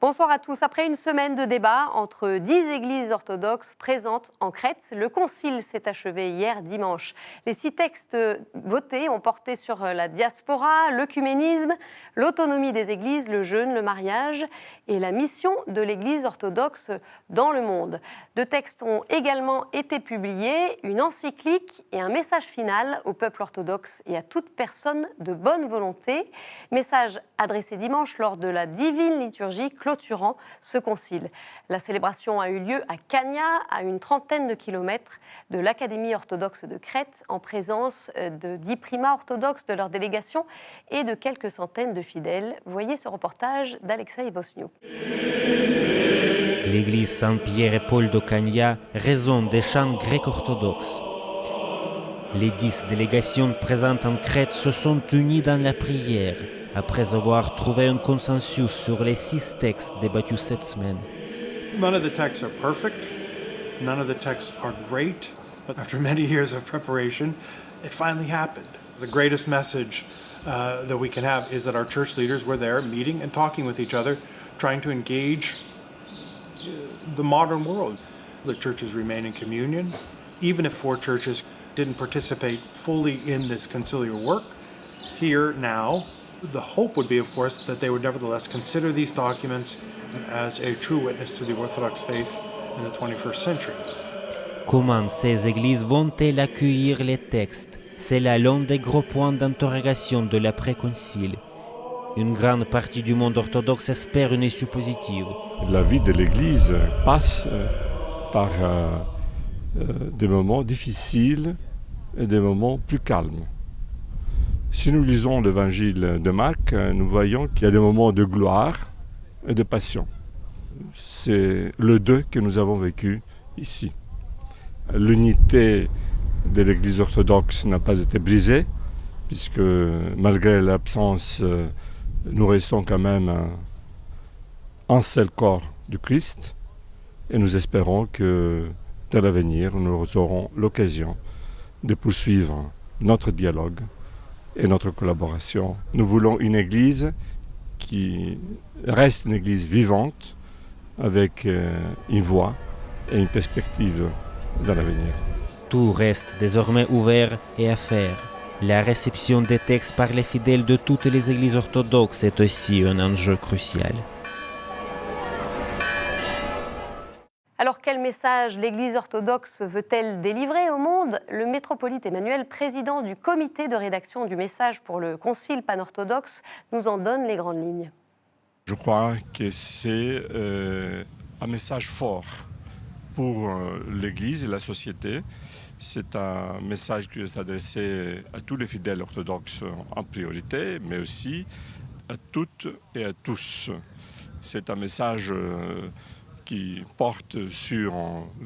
Bonsoir à tous. Après une semaine de débat entre 10 églises orthodoxes présentes en Crète, le concile s'est achevé hier dimanche. Les 6 textes votés ont porté sur la diaspora, l'œcuménisme, l'autonomie des églises, le jeûne, le mariage et la mission de l'église orthodoxe dans le monde. 2 textes ont également été publiés, une encyclique et un message final au peuple orthodoxe et à toute personne de bonne volonté. Message adressé dimanche lors de la divine liturgie clôturant ce concile. La célébration a eu lieu à Chania, à une trentaine de kilomètres de l'Académie orthodoxe de Crète, en présence de 10 primats orthodoxes, de leur délégation et de quelques centaines de fidèles. Voyez ce reportage d'Alexei Vosniuk. L'église Saint-Pierre et Paul de Chania résonne des chants grecs-orthodoxes. Les 10 délégations présentes en Crète se sont unies dans la prière, après avoir trouvé un consensus sur les 6 textes débattus cette semaine. None of the texts are perfect, none of the texts are great, but after many years of preparation, it finally happened. The greatest message that we can have is that our church leaders were there meeting and talking with each other, trying to engage the modern world. The churches remain in communion, even if 4 churches didn't participate fully in this conciliar work. Here now, the hope would be, of course, that they would nevertheless consider these documents as a true witness to the Orthodox faith in the 21st century. Comment ces églises vont-elles accueillir les textes? C'est là l'un des gros points d'interrogation de l'après-concile. Une grande partie du monde orthodoxe espère une issue positive. La vie de l'Église passe par des moments difficiles et des moments plus calmes. Si nous lisons l'évangile de Marc, nous voyons qu'il y a des moments de gloire et de passion. C'est le deux que nous avons vécu ici. L'unité de l'Église orthodoxe n'a pas été brisée, puisque malgré l'absence, nous restons quand même un seul corps du Christ, et nous espérons que dans l'avenir, nous aurons l'occasion de poursuivre notre dialogue et notre collaboration. Nous voulons une Église qui reste une Église vivante, avec une voix et une perspective dans l'avenir. Tout reste désormais ouvert et à faire. La réception des textes par les fidèles de toutes les églises orthodoxes est aussi un enjeu crucial. Alors quel message l'Église orthodoxe veut-elle délivrer au monde? Le métropolite Emmanuel, président du comité de rédaction du message pour le concile panorthodoxe, nous en donne les grandes lignes. Je crois que c'est un message fort pour l'Église et la société. C'est un message qui est adressé à tous les fidèles orthodoxes en priorité, mais aussi à toutes et à tous. C'est un message qui porte sur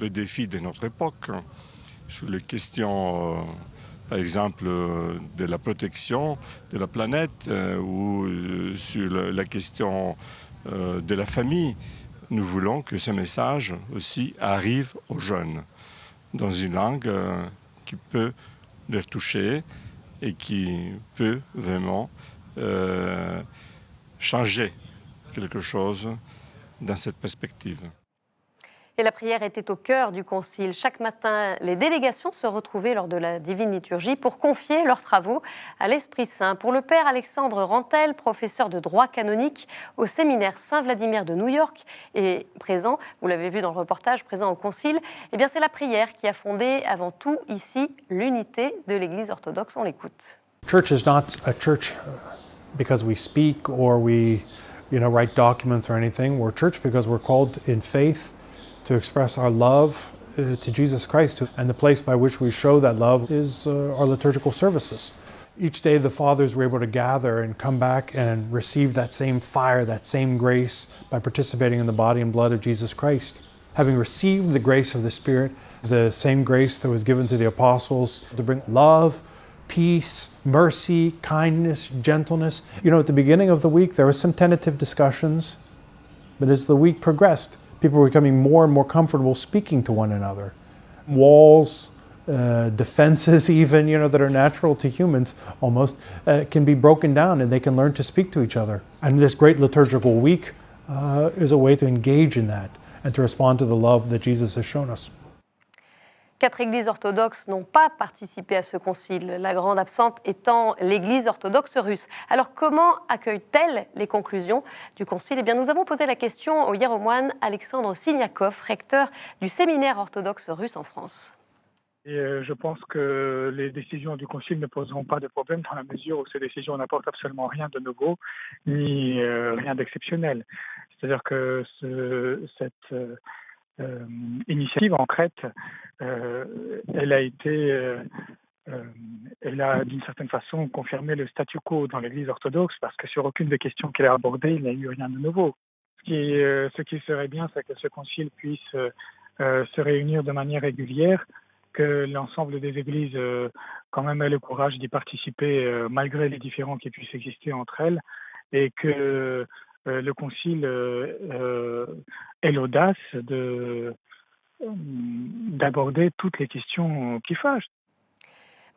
le défi de notre époque, sur les questions, par exemple, de la protection de la planète ou sur la question de la famille. Nous voulons que ce message aussi arrive aux jeunes dans une langue qui peut les toucher et qui peut vraiment changer quelque chose dans cette perspective. Et la prière était au cœur du concile. Chaque matin, les délégations se retrouvaient lors de la divine liturgie pour confier leurs travaux à l'Esprit Saint. Pour le père Alexandre Rantel, professeur de droit canonique au séminaire Saint-Vladimir de New York, et présent, vous l'avez vu dans le reportage, présent au concile, eh bien c'est la prière qui a fondé avant tout ici l'unité de l'Église orthodoxe. On l'écoute. Church is not a church because we speak or we write documents or anything. We're a church because we're called in faith to express our love to Jesus Christ. And the place by which we show that love is our liturgical services. Each day the fathers were able to gather and come back and receive that same fire, that same grace by participating in the body and blood of Jesus Christ. Having received the grace of the Spirit, the same grace that was given to the apostles to bring love, peace, mercy, kindness, gentleness. At the beginning of the week, there were some tentative discussions, but as the week progressed, people were becoming more and more comfortable speaking to one another. Walls, defenses even, that are natural to humans almost, can be broken down and they can learn to speak to each other. And this great liturgical week, is a way to engage in that and to respond to the love that Jesus has shown us. 4 églises orthodoxes n'ont pas participé à ce concile, la grande absente étant l'église orthodoxe russe. Alors comment accueille-t-elle les conclusions du concile? Eh bien, nous avons posé la question au hiéromoine Alexandre Siniakov, recteur du séminaire orthodoxe russe en France. Et je pense que les décisions du Concile ne poseront pas de problème dans la mesure où ces décisions n'apportent absolument rien de nouveau ni rien d'exceptionnel. C'est-à-dire que cette initiative en Crète, elle a d'une certaine façon confirmé le statu quo dans l'Église orthodoxe parce que sur aucune des questions qu'elle a abordées, il n'y a eu rien de nouveau. Ce qui serait bien, c'est que ce Concile puisse se réunir de manière régulière, que l'ensemble des églises quand même aient le courage d'y participer malgré les différends qui puissent exister entre elles et que le Concile ait l'audace d'aborder toutes les questions qui fâchent.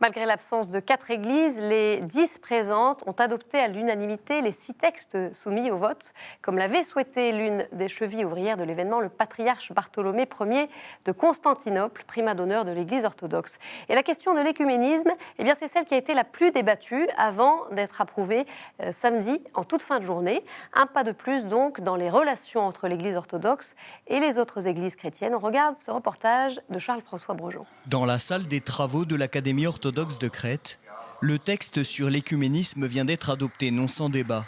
Malgré l'absence de 4 églises, les 10 présentes ont adopté à l'unanimité les 6 textes soumis au vote, comme l'avait souhaité l'une des chevilles ouvrières de l'événement, le patriarche Bartholomée Ier de Constantinople, primat d'honneur de l'Église orthodoxe. Et la question de l'écuménisme, eh bien, c'est celle qui a été la plus débattue avant d'être approuvée samedi en toute fin de journée. Un pas de plus donc dans les relations entre l'Église orthodoxe et les autres églises chrétiennes. On regarde ce reportage de Charles-François Brojon. Dans la salle des travaux de l'Académie orthodoxe de Crète, le texte sur l'écuménisme vient d'être adopté, non sans débat.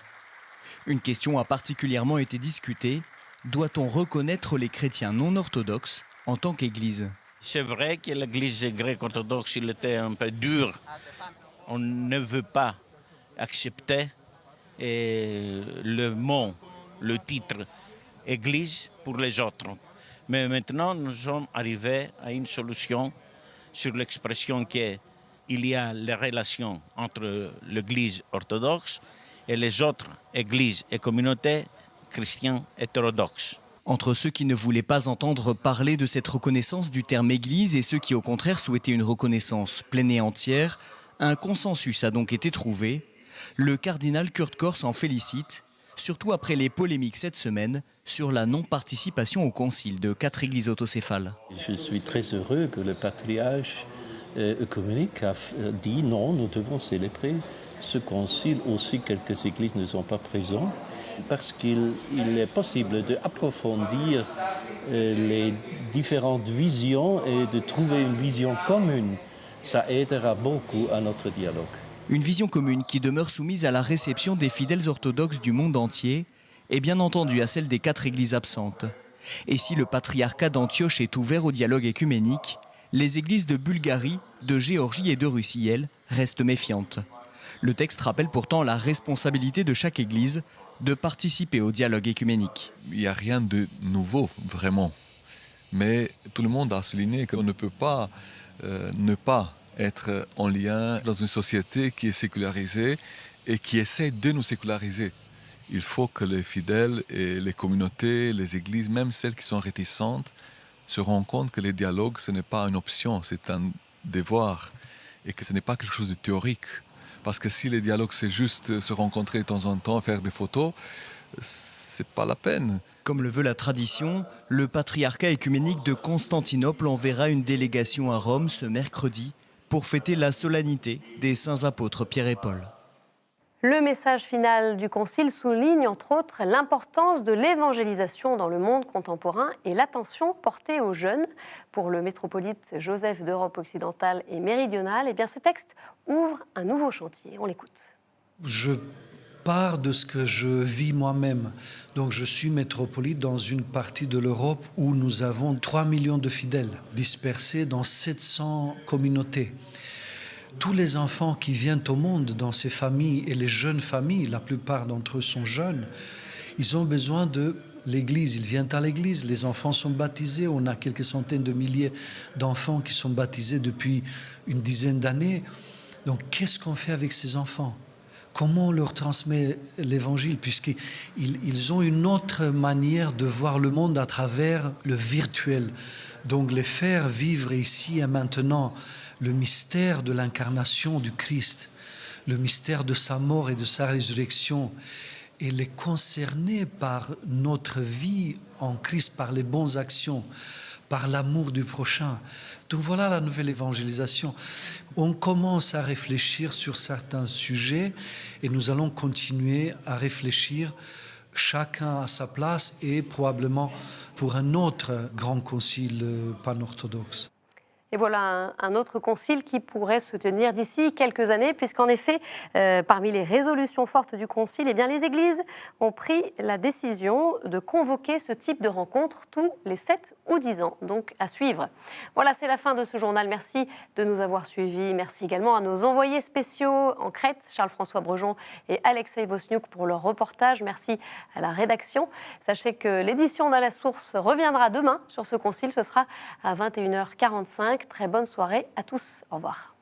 Une question a particulièrement été discutée. Doit-on reconnaître les chrétiens non orthodoxes en tant qu'Église? C'est vrai que l'Église grecque-orthodoxe il était un peu dur. On ne veut pas accepter le mot, le titre Église pour les autres. Mais maintenant, nous sommes arrivés à une solution sur l'expression qu'il y a les relations entre l'Église orthodoxe et les autres églises et communautés chrétiennes hétérodoxes. Entre ceux qui ne voulaient pas entendre parler de cette reconnaissance du terme Église et ceux qui au contraire souhaitaient une reconnaissance pleine et entière, un consensus a donc été trouvé. Le cardinal Kurt Kors en félicite, surtout après les polémiques cette semaine sur la non-participation au concile de 4 églises autocéphales. Je suis très heureux que le patriarche œcuménique a dit non, nous devons célébrer ce concile aussi quelques églises ne sont pas présentes parce qu'il est possible d'approfondir les différentes visions et de trouver une vision commune. Ça aidera beaucoup à notre dialogue. Une vision commune qui demeure soumise à la réception des fidèles orthodoxes du monde entier et bien entendu à celle des 4 églises absentes. Et si le patriarcat d'Antioche est ouvert au dialogue œcuménique, les églises de Bulgarie, de Géorgie et de Russie, elles, restent méfiantes. Le texte rappelle pourtant la responsabilité de chaque église de participer au dialogue œcuménique. Il n'y a rien de nouveau, vraiment. Mais tout le monde a souligné qu'on ne peut pas ne pas être en lien dans une société qui est sécularisée et qui essaie de nous séculariser. Il faut que les fidèles et les communautés, les églises, même celles qui sont réticentes, se rendent compte que les dialogues, ce n'est pas une option, c'est un devoir et que ce n'est pas quelque chose de théorique. Parce que si les dialogues, c'est juste se rencontrer de temps en temps, faire des photos, c'est pas la peine. Comme le veut la tradition, le patriarcat œcuménique de Constantinople enverra une délégation à Rome ce mercredi pour fêter la solennité des saints apôtres Pierre et Paul. Le message final du Concile souligne entre autres l'importance de l'évangélisation dans le monde contemporain et l'attention portée aux jeunes. Pour le métropolite Joseph d'Europe occidentale et méridionale, eh bien ce texte ouvre un nouveau chantier. On l'écoute. Je pars de ce que je vis moi-même. Donc je suis métropolite dans une partie de l'Europe où nous avons 3 millions de fidèles dispersés dans 700 communautés. Tous les enfants qui viennent au monde dans ces familles, et les jeunes familles, la plupart d'entre eux sont jeunes, ils ont besoin de l'église. Ils viennent à l'église, les enfants sont baptisés. On a quelques centaines de milliers d'enfants qui sont baptisés depuis une dizaine d'années. Donc qu'est-ce qu'on fait avec ces enfants ? Comment on leur transmet l'évangile, puisqu'ils ont une autre manière de voir le monde à travers le virtuel. Donc les faire vivre ici et maintenant le mystère de l'incarnation du Christ, le mystère de sa mort et de sa résurrection, elle est concernée par notre vie en Christ, par les bonnes actions, par l'amour du prochain. Donc voilà la nouvelle évangélisation. On commence à réfléchir sur certains sujets et nous allons continuer à réfléchir chacun à sa place et probablement pour un autre grand concile pan-orthodoxe. Et voilà un autre concile qui pourrait se tenir d'ici quelques années, puisqu'en effet, parmi les résolutions fortes du concile, eh bien, les églises ont pris la décision de convoquer ce type de rencontre tous les 7 ou 10 ans, donc à suivre. Voilà, c'est la fin de ce journal. Merci de nous avoir suivis. Merci également à nos envoyés spéciaux en Crète, Charles-François Brejon et Alexei Vosniuk pour leur reportage. Merci à la rédaction. Sachez que l'édition d'À la Source reviendra demain sur ce concile. Ce sera à 21h45. Très bonne soirée à tous. Au revoir.